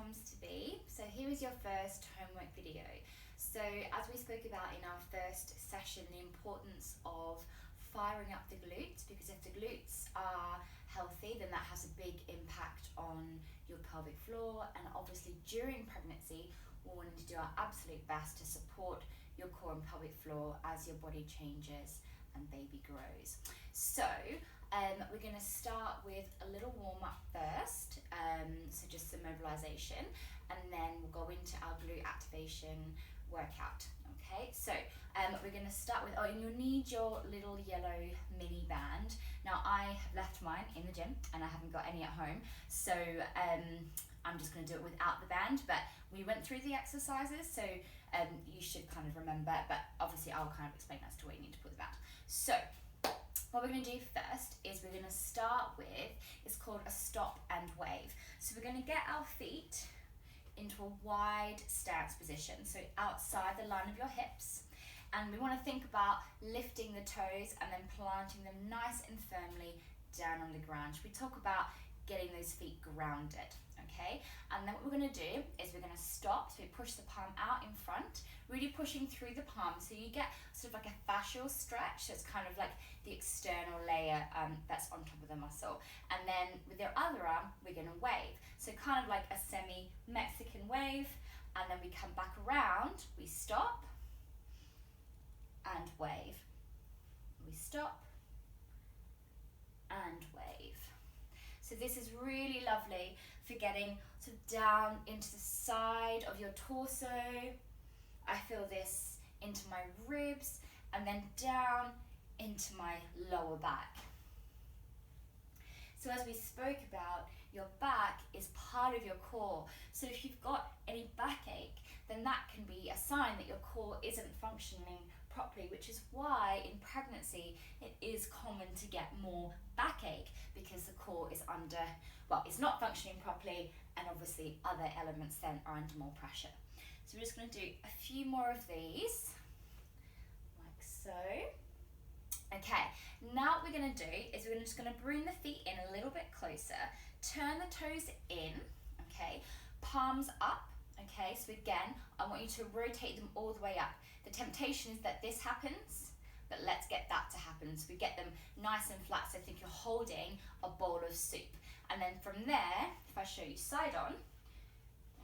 comes to be. So here is your first homework video. So as we spoke about in our first session, the importance of firing up the glutes, because if the glutes are healthy, then that has a big impact on your pelvic floor. And obviously during pregnancy, we're wanting to do our absolute best to support your core and pelvic floor as your body changes and baby grows. So we're going to start with a little warm-up first, so just some mobilization, and then we'll go into our glute activation workout. Okay, so we're going to start with, and you'll need your little yellow mini band. Now I have left mine in the gym and I haven't got any at home, so I'm just going to do it without the band, but we went through the exercises, so you should kind of remember, but obviously I'll kind of explain as to where you need to put the band. So what we're going to do first is we're going to start with, it's called a stop and wave. So we're going to get our feet into a wide stance position, so outside the line of your hips, and we want to think about lifting the toes and then planting them nice and firmly down on the ground. We talk about getting those feet grounded, okay? And then what we're going to do is we're going to stop, so we push the palm out in front, really pushing through the palm, so you get sort of like a fascial stretch, so it's kind of like the external layer that's on top of the muscle. And then with your other arm, we're going to wave, so kind of like a semi-Mexican wave, and then we come back around, we stop, and wave. We stop, and wave. So this is really lovely for getting sort of down into the side of your torso. I feel this into my ribs and then down into my lower back. So as we spoke about, your back is part of your core. So if you've got any backache, then that can be a sign that your core isn't functioning properly, which is why in pregnancy it is common to get more backache, because the core is under, well, it's not functioning properly, and obviously other elements then are under more pressure. So we're just going to do a few more of these, like so. Okay, now what we're going to do is we're just going to bring the feet in a little bit closer, turn the toes in, okay, palms up, okay, so again, I want you to rotate them all the way up. The temptation is that this happens, but let's get that to happen. So we get them nice and flat, so think you're holding a bowl of soup. And then from there, if I show you side on,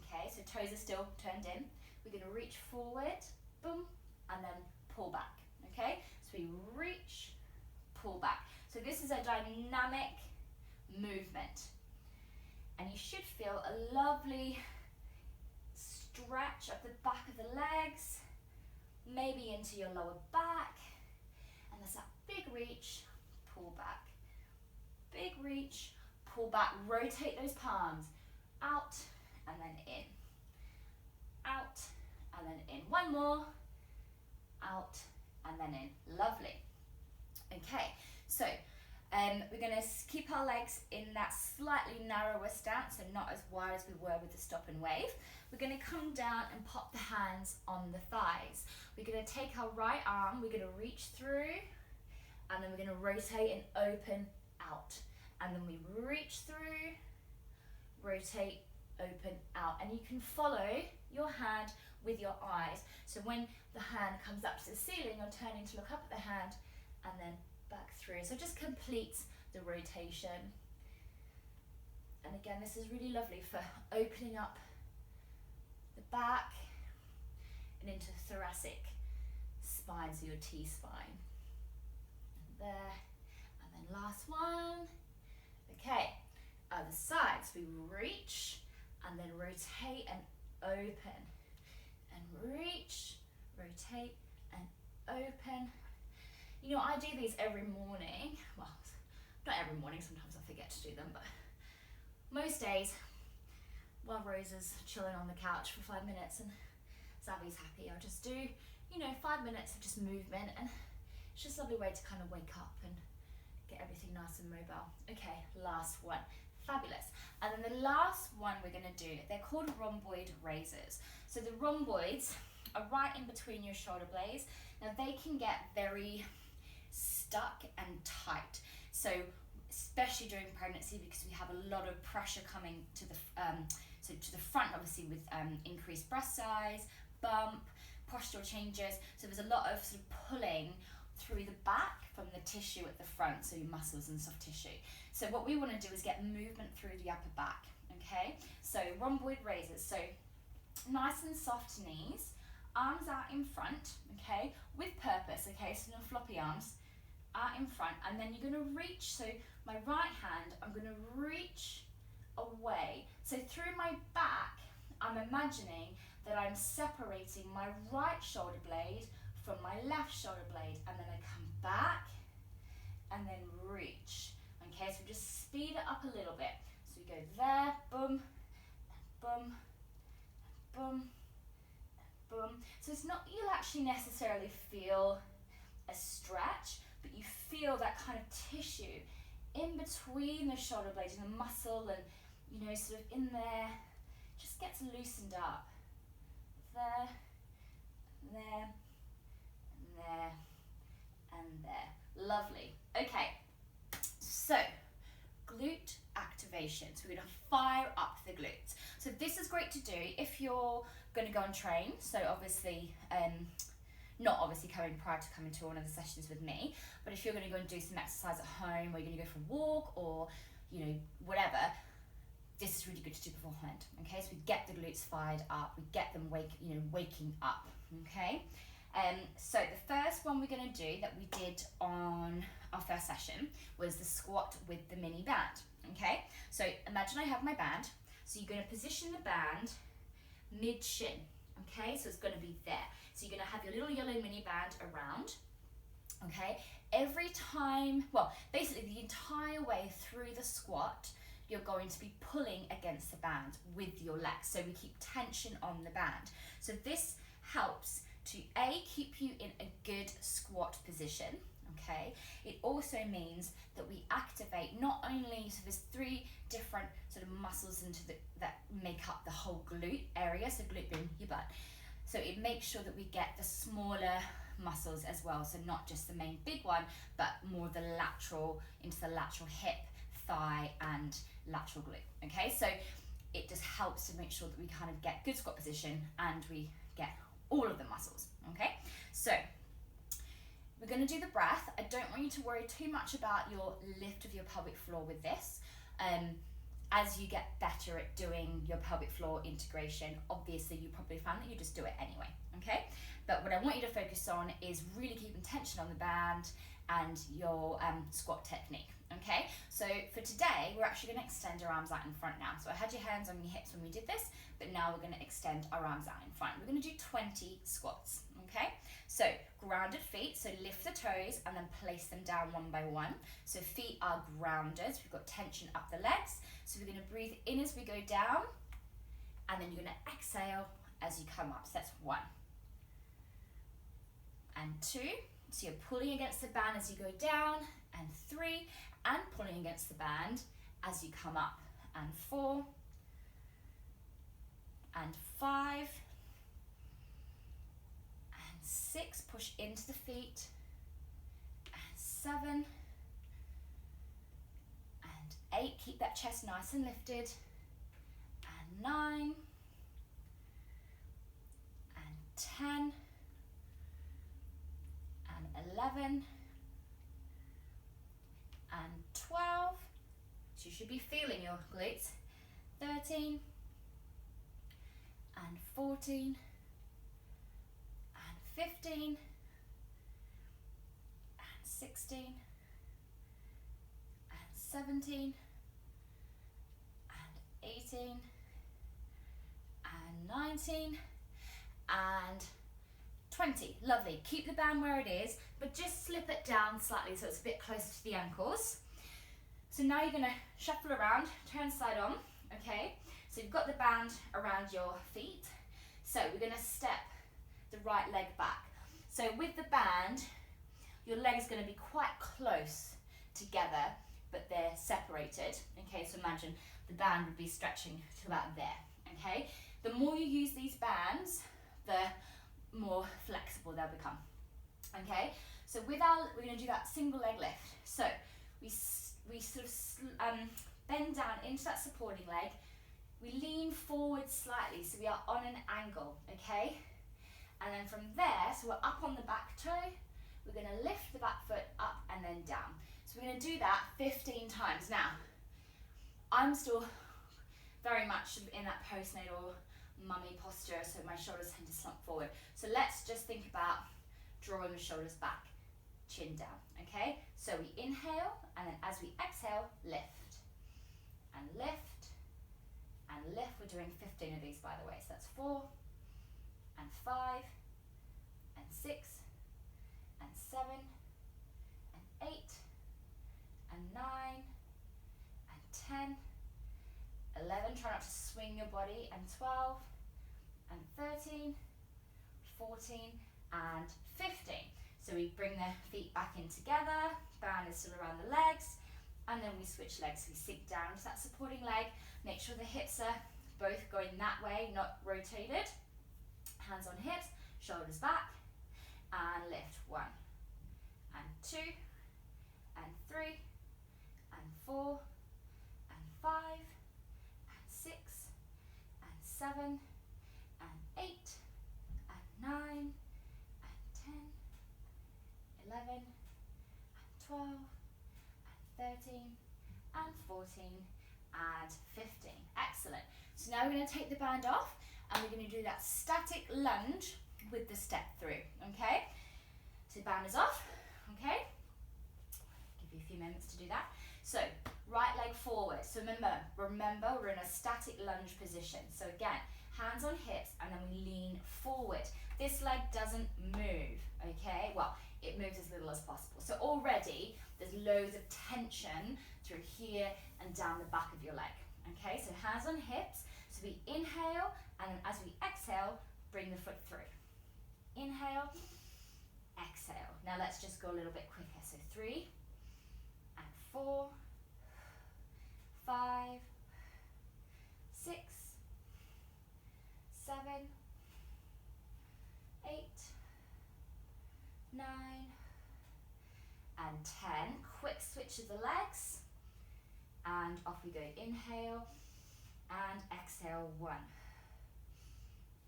okay, so toes are still turned in, we're going to reach forward, boom, and then pull back, okay? So we reach, pull back. So this is a dynamic movement. And you should feel a lovely stretch up the back of the legs, maybe into your lower back, and there's that big reach, pull back, big reach, pull back, rotate those palms, out and then in, out and then in, one more, out and then in, lovely. Okay, so we're going to keep our legs in that slightly narrower stance, so not as wide as we were with the stop and wave. We're going to come down and pop the hands on the thighs. We're going to take our right arm, we're going to reach through, and then we're going to rotate and open out. And then we reach through, rotate, open out. And you can follow your hand with your eyes. So when the hand comes up to the ceiling, you're turning to look up at the hand and then back through. So it just completes the rotation. And again, this is really lovely for opening up the back and into thoracic spine, so your T-spine. There, and then last one. Okay, other side. So we reach and then rotate and open. And reach, rotate and open. You know, I do these every morning. Well, not every morning, sometimes I forget to do them, but most days while Rose is chilling on the couch for 5 minutes and Zabby's happy, I'll just do, 5 minutes of just movement, and it's just a lovely way to kind of wake up and get everything nice and mobile. Okay, last one. Fabulous. And then the last one we're going to do, they're called rhomboid raises. So the rhomboids are right in between your shoulder blades. Now they can get very stuck and tight. So especially during pregnancy, because we have a lot of pressure coming to the So to the front, obviously, with increased breast size, bump, postural changes. So there's a lot of sort of pulling through the back from the tissue at the front, so your muscles and soft tissue. So what we want to do is get movement through the upper back, okay? So rhomboid raises, so nice and soft knees, arms out in front, okay, with purpose, okay, so no floppy arms, out in front, and then you're going to reach, so my right hand, I'm going to reach away. So through my back, I'm imagining that I'm separating my right shoulder blade from my left shoulder blade, and then I come back and then reach. Okay, so just speed it up a little bit. So we go there, boom, boom, boom, boom. So it's not, you'll actually necessarily feel a stretch, but you feel that kind of tissue in between the shoulder blades and the muscle, and you know, sort of in there, just gets loosened up. There, there, and there, and there. Lovely. Okay, so glute activation. So we're going to fire up the glutes. So this is great to do if you're going to go and train. So obviously, not obviously coming prior to coming to one of the sessions with me, but if you're going to go and do some exercise at home, or you're going to go for a walk, or you know, whatever, this is really good to do beforehand. Okay, so we get the glutes fired up, we get them waking up. Okay, so the first one we're going to do that we did on our first session was the squat with the mini band. Okay, so imagine I have my band, so you're going to position the band mid shin. Okay, so it's going to be there. So you're going to have your little yellow mini band around. Okay, every time, well, basically the entire way through the squat, you're going to be pulling against the band with your legs. So we keep tension on the band. So this helps to keep you in a good squat position. Okay, it also means that we activate not only, so there's 3 different sort of muscles that make up the whole glute area, so glute being your butt. So it makes sure that we get the smaller muscles as well, so not just the main big one, but more the lateral, into the lateral hip, thigh, and lateral glute. Okay, so it just helps to make sure that we kind of get good squat position and we get all of the muscles. Okay, so we're going to do the breath. I don't want you to worry too much about your lift of your pelvic floor with this. As you get better at doing your pelvic floor integration, obviously you probably found that you just do it anyway, okay? But what I want you to focus on is really keeping tension on the band and your squat technique, okay? So for today, we're actually going to extend our arms out in front now. So I had your hands on your hips when we did this, but now we're going to extend our arms out in front. We're going to do 20 squats, okay? So grounded feet, so lift the toes and then place them down one by one. So feet are grounded, so we've got tension up the legs. So we're going to breathe in as we go down, and then you're going to exhale as you come up. So that's 1 and 2. So you're pulling against the band as you go down, and 3, and pulling against the band as you come up, and 4, and 5, and 6, push into the feet, and 7, and 8, keep that chest nice and lifted, and 9, and 10, and 11, and 12, so you should be feeling your glutes, 13, and 14, and 15, and 16, and 17, and 18, and 19, and 20. Lovely. Keep the band where it is, but just slip it down slightly so it's a bit closer to the ankles. So now you're going to shuffle around, turn side on, okay? So you've got the band around your feet. So we're going to step the right leg back. So with the band, your leg is going to be quite close together, but they're separated. Okay, so imagine the band would be stretching to about there. Okay, the more you use these bands, the more flexible they'll become. Okay, so we're going to do that single leg lift. So we sort of bend down into that supporting leg, We lean forward slightly, so we are on an angle, okay? And then from there, so we're up on the back toe, we're gonna lift the back foot up and then down. So we're gonna do that 15 times. Now, I'm still very much in that postnatal mummy posture, so my shoulders tend to slump forward. So let's just think about drawing the shoulders back, chin down, okay? So we inhale, and then as we exhale, lift, and lift, and lift. We're doing 15 of these, by the way, so that's 4, and 5, and 6, and 7, and 8, and 9, and 10, 11, try not to swing your body, and 12, and 13, 14, and 15. So we bring the feet back in together, band is still around the legs, and then we switch legs. We sink down to that supporting leg, make sure the hips are both going that way, not rotated. Hands on hips, shoulders back, and lift. 1, and 2, and 3, and 4, and 5, and 6, and 7, and 8, and 9, and 10, 11, and 12, and 13, and 14, and 15. Excellent. So now we're going to take the band off, and we're going to do that static lunge with the step through, okay? So the band is off, okay? Give you a few moments to do that. So right leg forward. So remember we're in a static lunge position. So again, hands on hips, and then we lean forward. This leg doesn't move, okay? Well, it moves as little as possible. So already there's loads of tension through here and down the back of your leg, okay? So hands on hips. So we inhale, and then as we exhale, bring the foot through. Inhale, exhale. Now let's just go a little bit quicker. So 3, and 4, 5, 6, 7, 8, 9, and 10. Quick switch of the legs, and off we go. Inhale, and exhale. 1,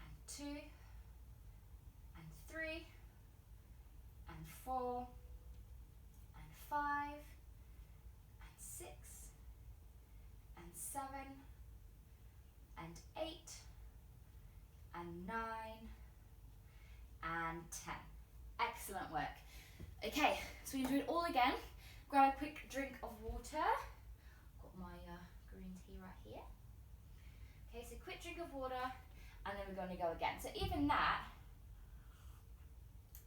and 2, and 3, and 4, and 5, and 6, and 7, and 8, and 9, and 10. Excellent work. Okay, so we do it all again. Grab a quick drink of water. Got my green tea right here. Okay, so quick drink of water, and then we're going to go again. So even that,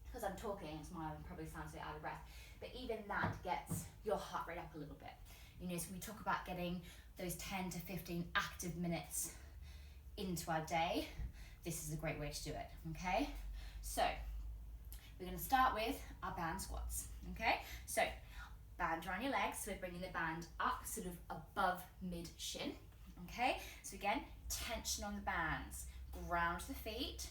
because I'm talking, it's probably sounds a bit out of breath, but even that gets your heart rate up a little bit. You know, so we talk about getting those 10 to 15 active minutes into our day. This is a great way to do it, okay? So we're going to start with our band squats, okay? So band around your legs, so we're bringing the band up sort of above mid-shin, okay? So again, tension on the bands, ground the feet,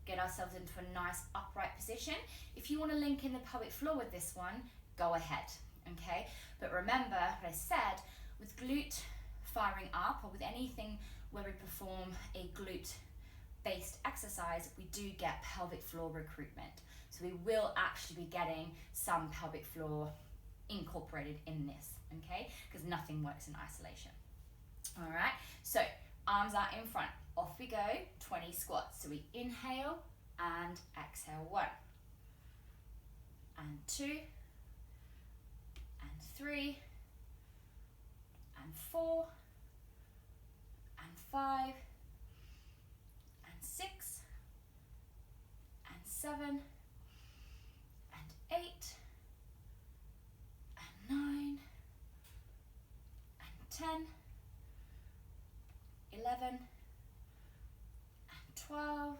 get ourselves into a nice upright position. If you want to link in the pelvic floor with this one, go ahead, okay? But remember what I said, with glute firing up, or with anything where we perform a glute-based exercise, we do get pelvic floor recruitment. So we will actually be getting some pelvic floor incorporated in this, okay? Because nothing works in isolation. All right, so arms out in front. Off we go, 20 squats. So we inhale and exhale. 1, and 2, and 3, and 4, and 5, and 6, and 7, and 8, and 9, and 10, 11, and 12,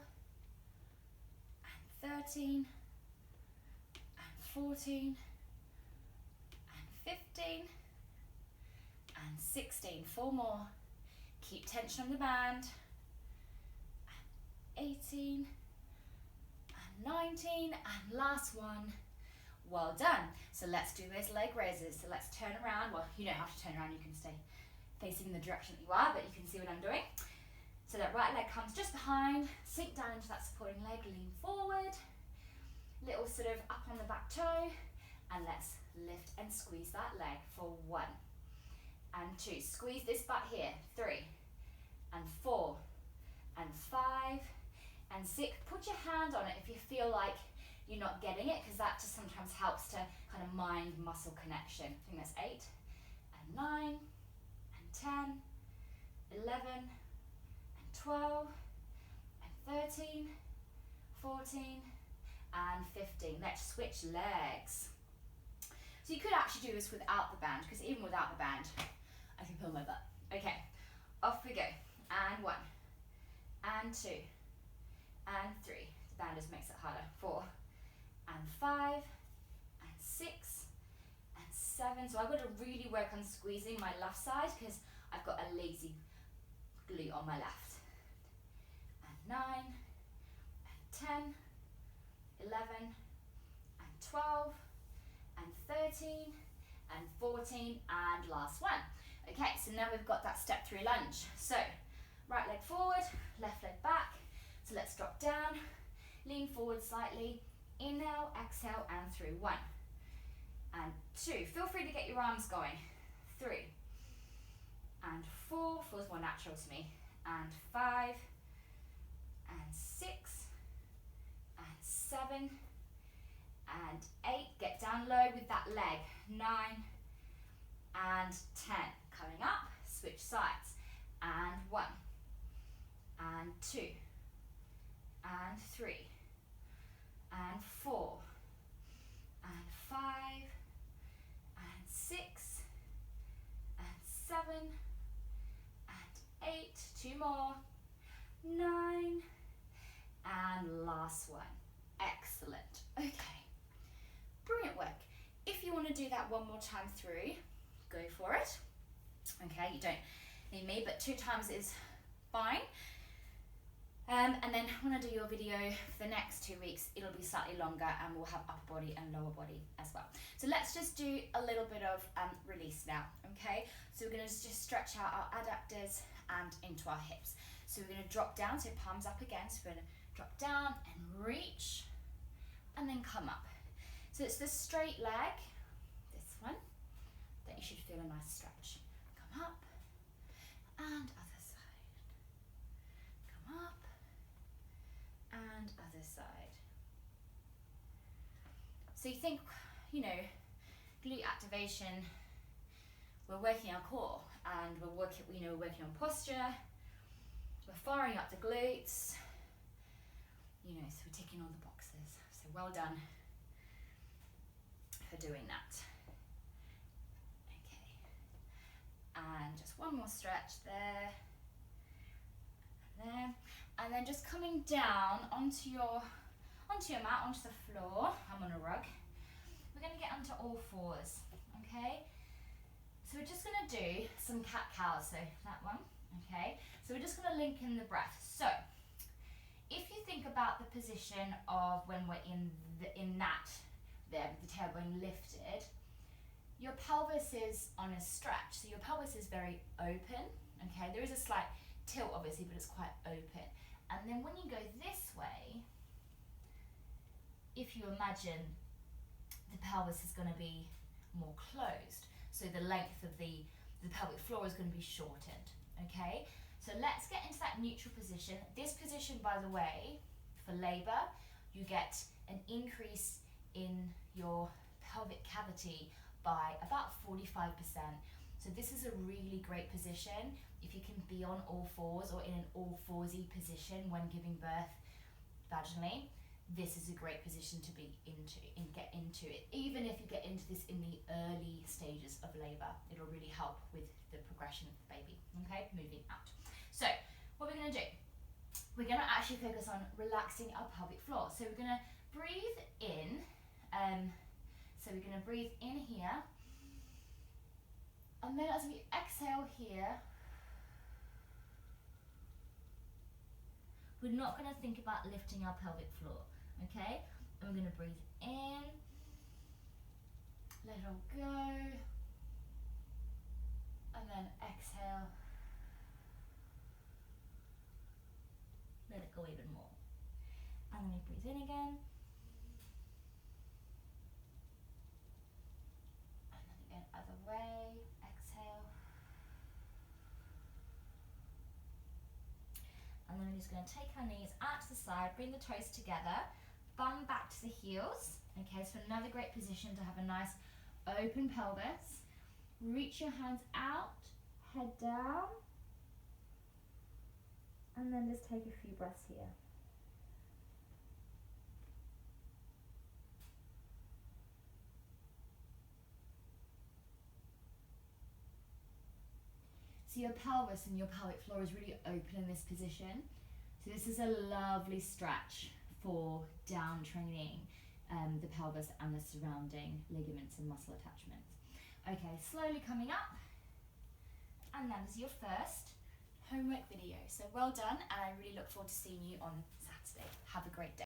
and 13, and 14, and 15, and 16. 4 more. Keep tension on the band. And 18, and 19, and last one. Well done. So let's do those leg raises. So let's turn around. Well, you don't have to turn around, you can stay facing the direction that you are, but you can see what I'm doing. So that right leg comes just behind, sink down into that supporting leg, lean forward, little sort of up on the back toe, and let's lift and squeeze that leg for 1 and 2. Squeeze this butt here, 3 and 4 and 5 and 6. Put your hand on it if you feel like you're not getting it, because that just sometimes helps to kind of mind-muscle connection. I think that's 8 and 9 and 10, 11 and 12 and 13, 14 and 15. Let's switch legs. So you could actually do this without the band, because even without the band, I can pull my butt. Okay, off we go. And 1 and 2 and 3. The band just makes it harder. 4 and 5 and 6 and 7. So I've got to really work on squeezing my left side because I've got a lazy glute on my left. And 9 and 10, 11 and 12 and 13 and 14 and last one. Okay, so now we've got that step 3 lunge. So right leg forward, left leg back. So let's drop down, lean forward slightly, inhale, exhale, and through. 1 and 2. Feel free to get your arms going. 3 and 4, feels more natural to me. And 5 and 6 and 7 and 8. Get down low with that leg. 9 and 10. Coming up, switch sides. And 1 and 2 and 3 and 4 and 5 and 6 and 7 and 8. 2 more. 9 and last one. Excellent. Okay. Brilliant work. If you want to do that one more time through, go for it. Okay, you don't need me, but 2 times is fine. And then when I do your video for the next 2 weeks, it'll be slightly longer and we'll have upper body and lower body as well. So let's just do a little bit of release now, okay? So we're gonna just stretch out our adductors and into our hips. So we're gonna drop down, so palms up again. So we're gonna drop down and reach, and then come up. So it's the straight leg, this one, that you should feel a nice stretch. Come up, and other side. Come up, and other side. So you think, you know, glute activation, we're working our core, and we're working, you know, we're working on posture, we're firing up the glutes, you know, so we're ticking all the boxes. So well done for doing that. Okay, and just one more stretch there, and there, and then just coming down onto your mat, onto the floor. I'm on a rug. We're going to get onto all fours, okay? So we're just going to do some cat-cows, so that one, okay? So we're just going to link in the breath. So if you think about the position of when we're in that there, with the tailbone lifted, your pelvis is on a stretch, so your pelvis is very open, okay? There is a slight tilt obviously, but it's quite open. And then when you go this way, if you imagine the pelvis is going to be more closed, so the length of the pelvic floor is going to be shortened, okay? So let's get into that neutral position. This position, by the way, for labor, you get an increase in your pelvic cavity by about 45%. So this is a really great position. If you can be on all fours or in an all foursy position when giving birth vaginally, this is a great position to be into and get into it. Even if you get into this in the early stages of labor, it'll really help with the progression of the baby, okay? Moving out. So what we're gonna do, we're gonna actually focus on relaxing our pelvic floor. So we're gonna breathe in, so we're gonna breathe in here, and then as we exhale here, we're not gonna think about lifting our pelvic floor, okay? And we're gonna breathe in, let it all go, And then exhale. Let it go even more. And then we breathe in again. And then again, other way. Exhale. And then we're just going to take our knees out to the side, bring the toes together, bum back to the heels. Okay, so another great position to have a nice open pelvis. Reach your hands out, head down, and then just take a few breaths here. So your pelvis and your pelvic floor is really open in this position. So this is a lovely stretch for down training the pelvis and the surrounding ligaments and muscle attachments. Okay, slowly coming up. And that is your first homework video. So well done, and I really look forward to seeing you on Saturday. Have a great day.